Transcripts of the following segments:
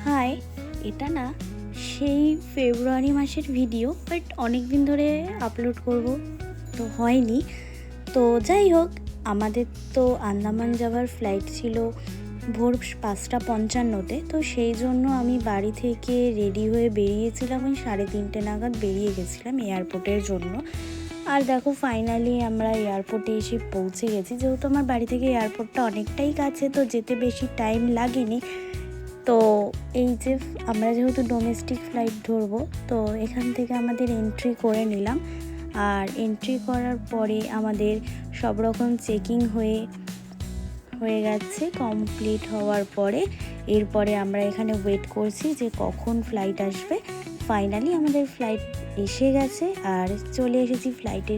High, এটা না সেই ফেব্রুয়ারি মাসের ভিডিও, বাট অনেক দিন ধরে আপলোড করব তো হয়নি। তো যাই হোক, আমাদের তো আন্দামান যাওয়ার ফ্লাইট ছিল ভোর 5:55-তে। তো সেই জন্য আমি বাড়ি থেকে রেডি হয়ে বেরিয়েছিলাম, ওই 3:30 নাগাদ বেরিয়ে গেছিলাম এয়ারপোর্টের জন্য। আর দেখো, ফাইনালি আমরা এয়ারপোর্টে এসে পৌঁছে গেছি। যেহেতু আমার বাড়ি থেকে এয়ারপোর্টটা অনেকটাই কাছে, তো যেতে বেশি টাইম লাগেনি। তো এই যে আমরা যেহেতু ডোমেস্টিক ফ্লাইট ধরবো, তো এখান থেকে আমাদের এন্ট্রি করে নিলাম। আর এন্ট্রি করার পরে আমাদের সব রকম চেকিং হয়ে গেছে। কমপ্লিট হওয়ার পরে এরপরে আমরা এখানে ওয়েট করছি যে কখন ফ্লাইট আসবে। ফাইনালি আমাদের ফ্লাইট এসে গেছে আর চলে এসেছি ফ্লাইটে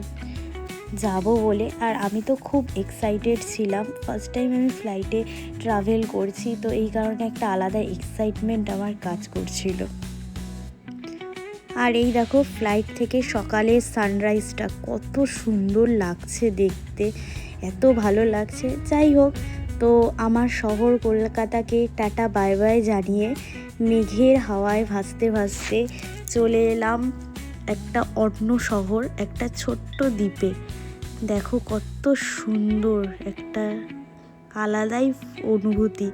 যাব বলে। আর আমি তো খুব এক্সাইটেড ছিলাম, ফার্স্ট টাইম আমি ফ্লাইটে ট্রাভেল করছি, তো এই কারণে একটা আলাদা এক্সাইটমেন্ট আমার কাজ করছিল। আর এই দেখো, ফ্লাইট থেকে সকালের সানরাইজটা কত সুন্দর লাগছে দেখতে, এত ভালো লাগছে। যাই হোক, তো আমার শহর কলকাতাকে টাটা বাই বাই জানিয়ে মেঘের হাওয়ায় ভাসতে ভাসতে চলে এলাম একটা অন্য শহর, একটা ছোট্ট দ্বীপে। দেখো কত সুন্দর, একটা আলাদাই অনুভূতি।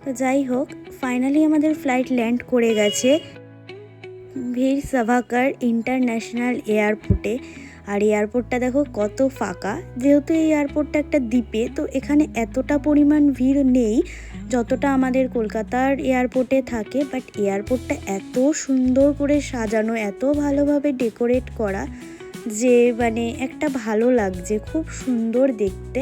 তো যাই হোক, ফাইনালি আমাদের ফ্লাইট ল্যান্ড করে গেছে বীর সাভারকর ইন্টারন্যাশনাল এয়ারপোর্টে। আর এয়ারপোর্টটা দেখো কত ফাঁকা। যেহেতু এই এয়ারপোর্টটা একটা দ্বীপে, তো এখানে এতটা পরিমাণ ভিড় নেই যতটা আমাদের কলকাতার এয়ারপোর্টে থাকে। বাট এয়ারপোর্টটা এত সুন্দর করে সাজানো, এত ভালোভাবে ডেকোরেট করা যে মানে একটা ভালো লাগছে, খুব সুন্দর দেখতে।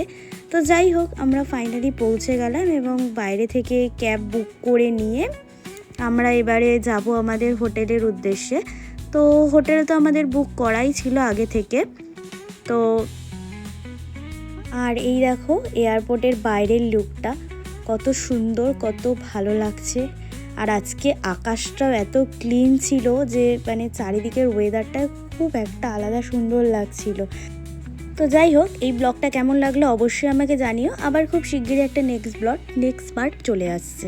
তো যাই হোক, আমরা ফাইনালি পৌঁছে গেলাম এবং বাইরে থেকে ক্যাব বুক করে নিয়ে আমরা এবারে যাব আমাদের হোটেলের উদ্দেশ্যে। তো হোটেল তো আমাদের বুক করাই ছিল আগে থেকে। তো আর এই দেখো, এয়ারপোর্টের বাইরের লুকটা কত সুন্দর, কত ভালো লাগছে। আর আজকে আকাশটাও এত ক্লিন ছিল যে মানে চারিদিকের ওয়েদারটা খুব একটা আলাদা সুন্দর লাগছিল। তো যাই হোক, এই ব্লগটা কেমন লাগলো অবশ্যই আমাকে জানিও। আবার খুব শিগগিরই একটা নেক্সট পার্ট চলে আসছে।